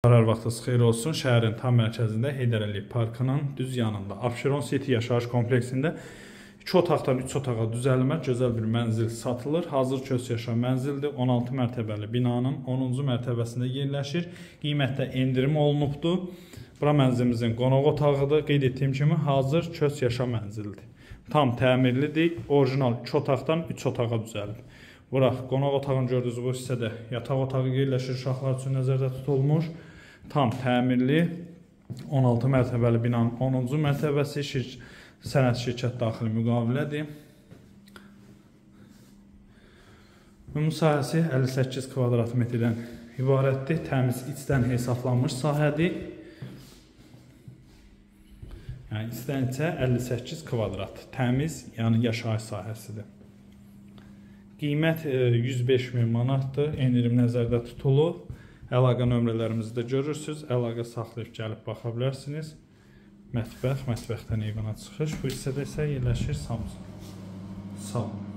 Qarar vaxtınız xeyir olsun. Şəhərin tam mərkəzində Heydər Əliyev Parkının düz yanında Abşeron City yaşayış kompleksində 2 otaqdan 3 otağa düzəlmə gözəl bir mənzil satılır. Hazır köç yaşam mənzildir. 16 mərtəbəli binanın 10-cu mərtəbəsində yerləşir. Qiymətdə endirim olunubdur. Bura mənzilimizin qonaq otağıdır. Qeyd etdiyim kimi hazır köç yaşam mənzildir. Tam təmirlidir. Orijinal 2 otaqdan 3 otağa düzəlib. Bura qonaq otağını gördüyünüz bu hissədə yataq otağı yerləşir. Uşaqlar üçün nəzərdə tutulmuş. Tam təmirli 16 mərtəbəli binanın 10-cu mərtəbəsi sənəd şirkət daxili müqavilədir. Ümumi sahəsi 58 kvadrat metrdən ibarətdir. Təmiz içdən hesablanmış sahədir. Yəni içdən içə 58 kvadrat təmiz, yəni yaşayış sahəsidir. Qiymət 105.000 manatdır. Endirim nəzərdə tutulub. Əlaqə nömrələrimizi də görürsünüz. Əlaqə saxlayıb gəlib baxa bilərsiniz. Mətbəx, mətbəxdən eyvana çıxış. Bu hissədə isə yerləşir Samsun. Sağ olun.